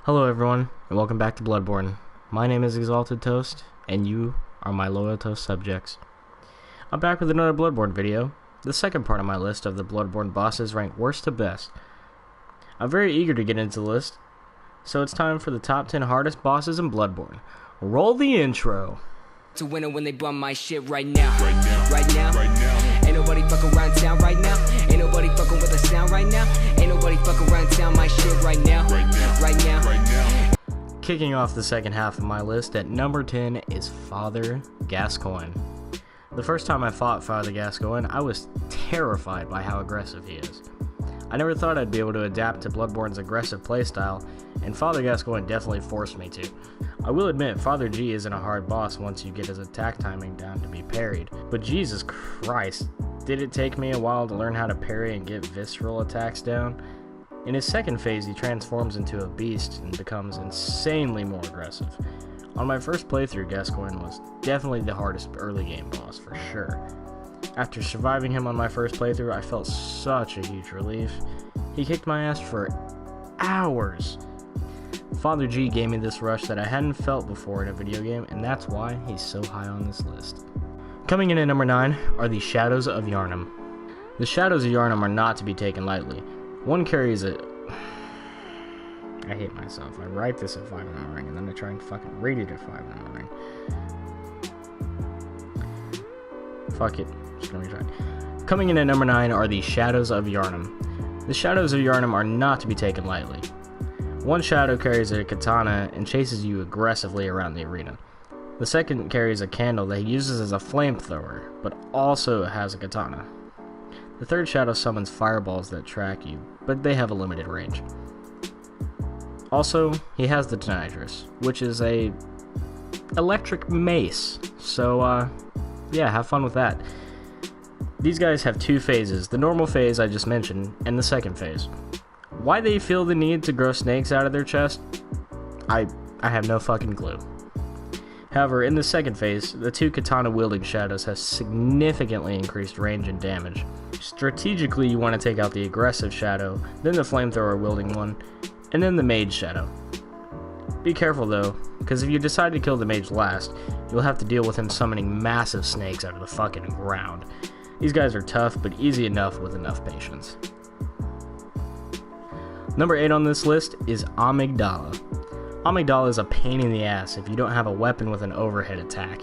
Hello everyone, and welcome back to Bloodborne. My name is Exalted Toast, and you are my loyal Toast subjects. I'm back with another Bloodborne video, the second part of my list of the Bloodborne bosses ranked worst to best. I'm very eager to get into the list, so it's time for the top 10 hardest bosses in Bloodborne. Roll the intro. To winner when they bum my shit right now. Right now. Ain't nobody fucking around town right now. Ain't nobody fucking with the sound right now. Ain't nobody fucking around town my shit right now. Right now. Kicking off the second half of my list at number 10 is Father Gascoigne. The first time I fought Father Gascoigne, I was terrified by how aggressive he is. I never thought I'd be able to adapt to Bloodborne's aggressive playstyle, and Father Gascoigne definitely forced me to. I will admit, Father G isn't a hard boss once you get his attack timing down to be parried, but Jesus Christ, did it take me a while to learn how to parry and get visceral attacks down? In his second phase, he transforms into a beast and becomes insanely more aggressive. On my first playthrough, Gascoigne was definitely the hardest early game boss for sure. After surviving him on my first playthrough, I felt such a huge relief. He kicked my ass for hours. Father G gave me this rush that I hadn't felt before in a video game, and that's why he's so high on this list. Coming in at number 9 are the Shadows of Yharnam. The Shadows of Yharnam are not to be taken lightly. One carries it. I hate myself. I write this at 5 in the morning, and then I try and fucking read it at 5 in the morning. Fuck it. Just gonna retry. Coming in at number 9 are the Shadows of Yharnam. The Shadows of Yharnam are not to be taken lightly. One shadow carries a katana and chases you aggressively around the arena. The second carries a candle that he uses as a flamethrower, but also has a katana. The third shadow summons fireballs that track you, but they have a limited range. Also, he has the Tonitrus, which is a electric mace, so yeah, have fun with that. These guys have two phases, the normal phase I just mentioned, and the second phase. Why they feel the need to grow snakes out of their chest, I have no fucking clue. However, in the second phase, the two katana-wielding shadows have significantly increased range and damage. Strategically, you want to take out the aggressive shadow, then the flamethrower-wielding one, and then the mage shadow. Be careful though, because if you decide to kill the mage last, you'll have to deal with him summoning massive snakes out of the fucking ground. These guys are tough, but easy enough with enough patience. Number 8 on this list is Amidala. Amidala is a pain in the ass if you don't have a weapon with an overhead attack.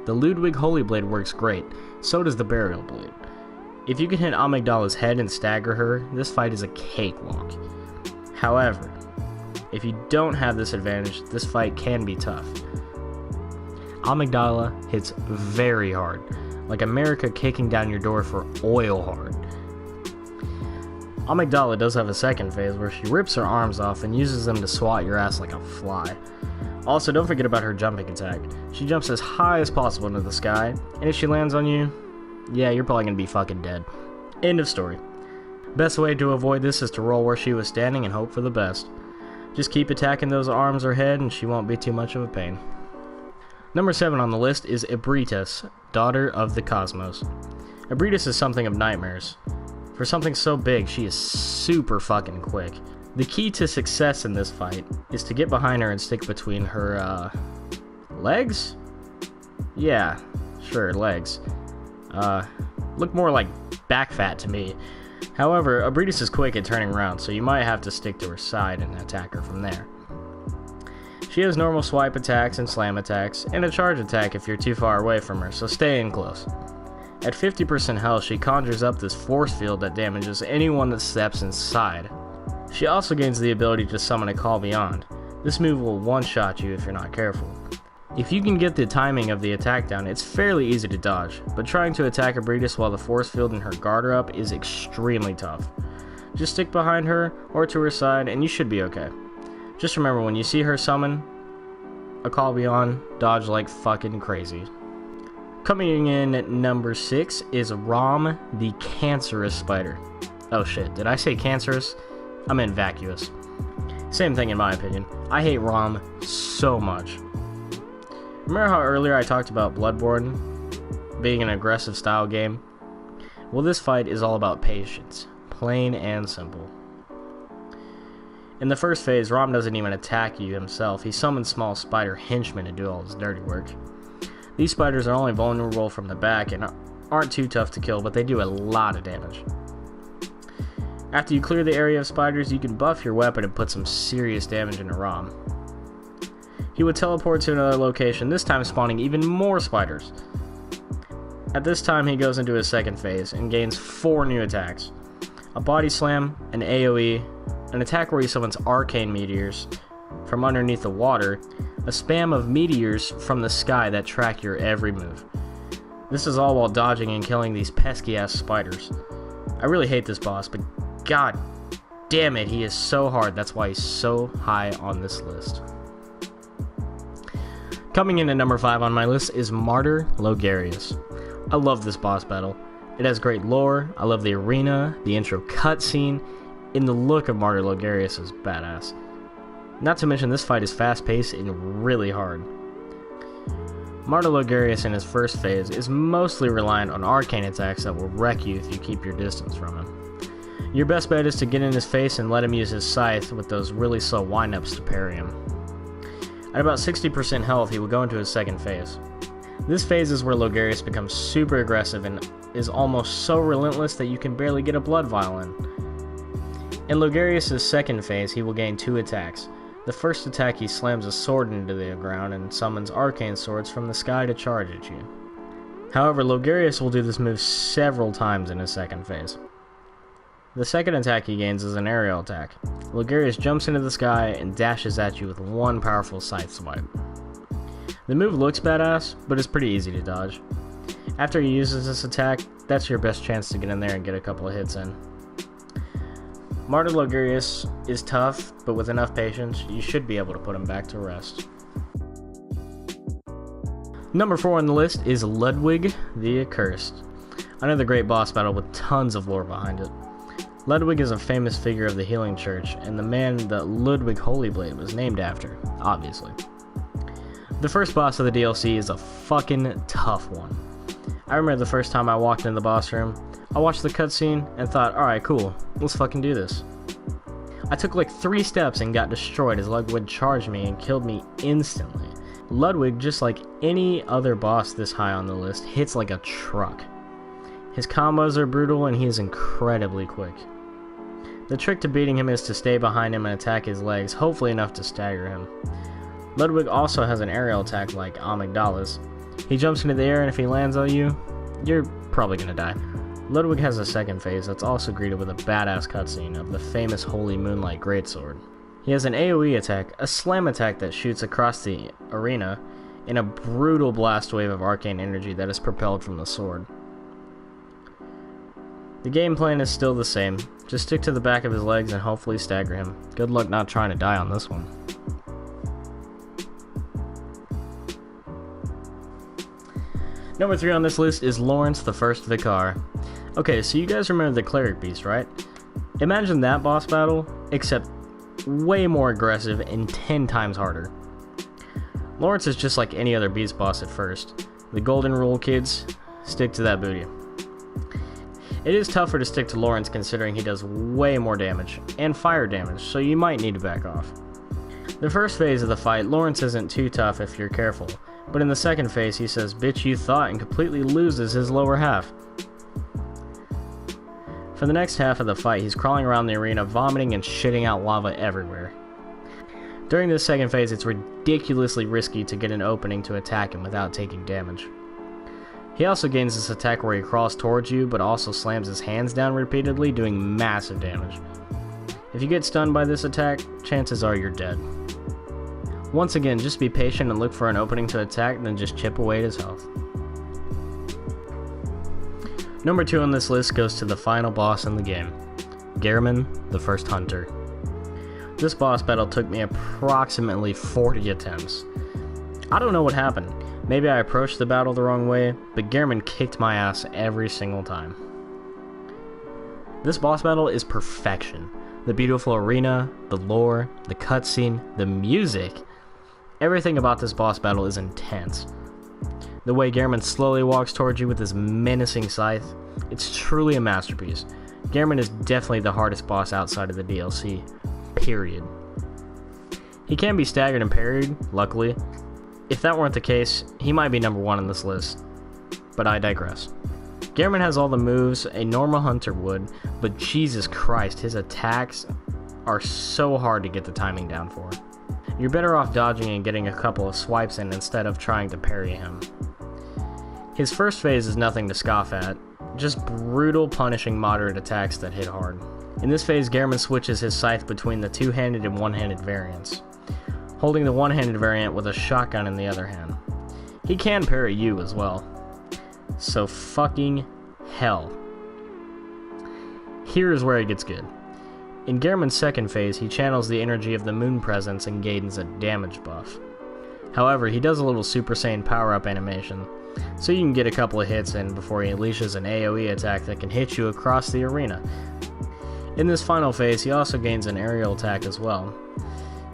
The Ludwig Holy Blade works great, so does the Burial Blade. If you can hit Amidala's head and stagger her, this fight is a cakewalk. However, if you don't have this advantage, this fight can be tough. Amidala hits very hard, like America kicking down your door for oil hard. Amidala does have a second phase where she rips her arms off and uses them to swat your ass like a fly. Also, don't forget about her jumping attack. She jumps as high as possible into the sky, and if she lands on you, yeah, you're probably gonna be fucking dead. End of story. Best way to avoid this is to roll where she was standing and hope for the best. Just keep attacking those arms or head and she won't be too much of a pain. Number 7 on the list is Pretest, Daughter of the Cosmos. Pretest is something of nightmares. For something so big, she is super fucking quick. The key to success in this fight is to get behind her and stick between her, legs? Yeah, sure, legs. Look more like back fat to me. However, Pretest is quick at turning around, so you might have to stick to her side and attack her from there. She has normal swipe attacks and slam attacks, and a charge attack if you're too far away from her, so stay in close. At 50% health, she conjures up this force field that damages anyone that steps inside. She also gains the ability to summon a Call Beyond. This move will one-shot you if you're not careful. If you can get the timing of the attack down, it's fairly easy to dodge, but trying to attack Pretest while the force field and her guard are up is extremely tough. Just stick behind her or to her side and you should be okay. Just remember, when you see her summon a Call Beyond, dodge like fucking crazy. Coming in at number 6 is Rom the Cancerous Spider. Oh shit, did I say cancerous? I meant vacuous. Same thing in my opinion. I hate Rom so much. Remember how earlier I talked about Bloodborne being an aggressive style game? Well, this fight is all about patience, plain and simple. In the first phase, Rom doesn't even attack you himself. He summons small spider henchmen to do all his dirty work. These spiders are only vulnerable from the back and aren't too tough to kill, but they do a lot of damage. After you clear the area of spiders, you can buff your weapon and put some serious damage into Rom. He would teleport to another location, this time spawning even more spiders. At this time, he goes into his second phase and gains 4 new attacks. A body slam, an AoE, an attack where he summons arcane meteors from underneath the water, a spam of meteors from the sky that track your every move. This is all while dodging and killing these pesky ass spiders. I really hate this boss, but god damn it, he is so hard. That's why he's so high on this list. Coming in at number 5 on my list is Martyr Logarius. I love this boss battle. It has great lore, I love the arena, the intro cutscene, and the look of Martyr Logarius is badass. Not to mention this fight is fast paced and really hard. Martyr Logarius in his first phase is mostly reliant on arcane attacks that will wreck you if you keep your distance from him. Your best bet is to get in his face and let him use his scythe with those really slow windups to parry him. At about 60% health, he will go into his second phase. This phase is where Logarius becomes super aggressive and is almost so relentless that you can barely get a blood vial in. In Logarius' second phase, he will gain 2 attacks. The first attack, he slams a sword into the ground and summons arcane swords from the sky to charge at you. However, Logarius will do this move several times in his second phase. The second attack he gains is an aerial attack. Logarius jumps into the sky and dashes at you with one powerful scythe swipe. The move looks badass, but it's pretty easy to dodge. After he uses this attack, that's your best chance to get in there and get a couple of hits in. Martyr Logarius is tough, but with enough patience, you should be able to put him back to rest. Number 4 on the list is Ludwig the Accursed. Another great boss battle with tons of lore behind it. Ludwig is a famous figure of the Healing Church, and the man that Ludwig Holyblade was named after, obviously. The first boss of the DLC is a fucking tough one. I remember the first time I walked into the boss room, I watched the cutscene and thought, alright cool, let's fucking do this. I took like 3 steps and got destroyed as Ludwig charged me and killed me instantly. Ludwig, just like any other boss this high on the list, hits like a truck. His combos are brutal and he is incredibly quick. The trick to beating him is to stay behind him and attack his legs, hopefully enough to stagger him. Ludwig also has an aerial attack like Amidala's. He jumps into the air and if he lands on you, you're probably gonna die. Ludwig has a second phase that's also greeted with a badass cutscene of the famous Holy Moonlight Greatsword. He has an AoE attack, a slam attack that shoots across the arena, and a brutal blast wave of arcane energy that is propelled from the sword. The game plan is still the same, just stick to the back of his legs and hopefully stagger him. Good luck not trying to die on this one. Number 3 on this list is Lawrence the First Vicar. Okay, so you guys remember the Cleric Beast, right? Imagine that boss battle, except way more aggressive and 10 times harder. Lawrence is just like any other beast boss at first. The golden rule, kids, stick to that booty. It is tougher to stick to Lawrence considering he does way more damage, and fire damage, so you might need to back off. The first phase of the fight, Lawrence isn't too tough if you're careful, but in the second phase he says bitch you thought and completely loses his lower half. For the next half of the fight, he's crawling around the arena, vomiting and shitting out lava everywhere. During this second phase, it's ridiculously risky to get an opening to attack him without taking damage. He also gains this attack where he crawls towards you, but also slams his hands down repeatedly, doing massive damage. If you get stunned by this attack, chances are you're dead. Once again, just be patient and look for an opening to attack, then just chip away at his health. Number 2 on this list goes to the final boss in the game, Gehrman, the First Hunter. This boss battle took me approximately 40 attempts. I don't know what happened. Maybe I approached the battle the wrong way, but Gehrman kicked my ass every single time. This boss battle is perfection. The beautiful arena, the lore, the cutscene, the music. Everything about this boss battle is intense. The way Gehrman slowly walks towards you with his menacing scythe, it's truly a masterpiece. Gehrman is definitely the hardest boss outside of the DLC, period. He can be staggered and parried, luckily. If that weren't the case, he might be number 1 on this list. But I digress. Gehrman has all the moves a normal hunter would, but Jesus Christ, his attacks are so hard to get the timing down for. You're better off dodging and getting a couple of swipes in instead of trying to parry him. His first phase is nothing to scoff at, just brutal punishing moderate attacks that hit hard. In this phase, Gehrman switches his scythe between the two-handed and one-handed variants, holding the one-handed variant with a shotgun in the other hand. He can parry you as well. So fucking hell. Here is where it gets good. In Gehrman's second phase, he channels the energy of the moon presence and gains a damage buff. However, he does a little Super Saiyan power-up animation, so you can get a couple of hits in before he unleashes an AoE attack that can hit you across the arena. In this final phase, he also gains an aerial attack as well.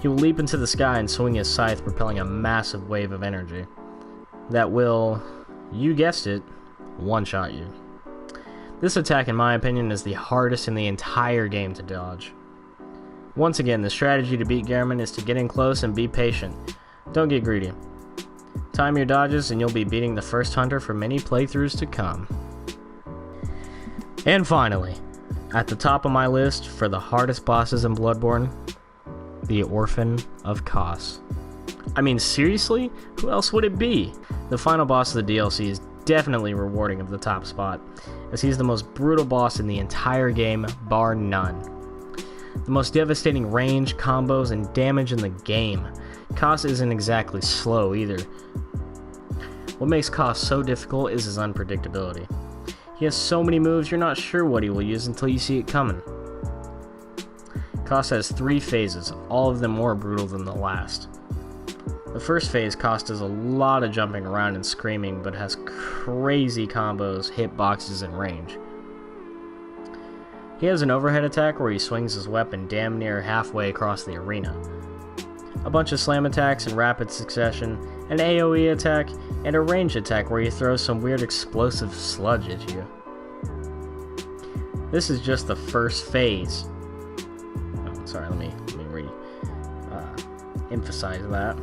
He will leap into the sky and swing his scythe, propelling a massive wave of energy that will, you guessed it, one-shot you. This attack, in my opinion, is the hardest in the entire game to dodge. Once again, the strategy to beat Gehrman is to get in close and be patient. Don't get greedy. Time your dodges and you'll be beating the first hunter for many playthroughs to come. And finally, at the top of my list for the hardest bosses in Bloodborne, the Orphan of Kos. I mean, seriously? Who else would it be? The final boss of the DLC is definitely rewarding of the top spot, as he's the most brutal boss in the entire game, bar none. The most devastating range, combos, and damage in the game. Kos isn't exactly slow either. What makes Kos so difficult is his unpredictability. He has so many moves you're not sure what he will use until you see it coming. Kos has 3 phases, all of them more brutal than the last. The first phase, Kos does a lot of jumping around and screaming, but has crazy combos, hitboxes, and range. He has an overhead attack where he swings his weapon damn near halfway across the arena. A bunch of slam attacks in rapid succession, an AoE attack, and a range attack where he throws some weird explosive sludge at you. This is just the first phase. Oh, sorry, let me emphasize that.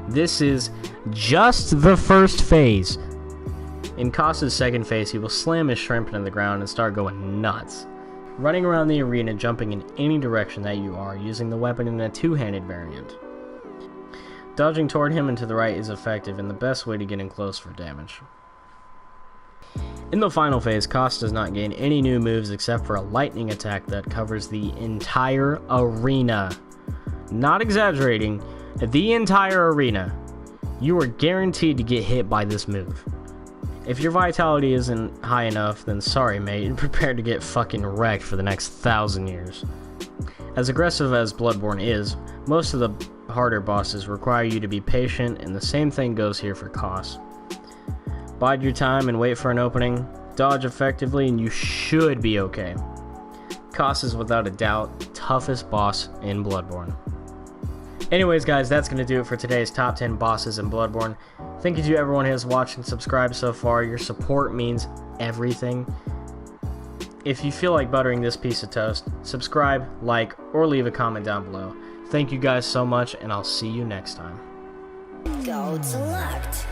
This is just the first phase. In Kos's second phase, he will slam his shrimp into the ground and start going nuts, running around the arena, jumping in any direction that you are, using the weapon in a two-handed variant. Dodging toward him and to the right is effective and the best way to get in close for damage. In the final phase, Kos does not gain any new moves except for a lightning attack that covers the entire arena. Not exaggerating, the entire arena. You are guaranteed to get hit by this move. If your vitality isn't high enough, then sorry mate, prepare to get fucking wrecked for the next 1,000 years. As aggressive as Bloodborne is, most of the harder bosses require you to be patient, and the same thing goes here for Kos. Bide your time and wait for an opening, dodge effectively, and you should be okay. Kos is without a doubt the toughest boss in Bloodborne. Anyways guys, that's going to do it for today's top 10 bosses in Bloodborne. Thank you to everyone who has watched and subscribed so far. Your support means everything. If you feel like buttering this piece of toast, subscribe, like, or leave a comment down below. Thank you guys so much, and I'll see you next time. Gold select.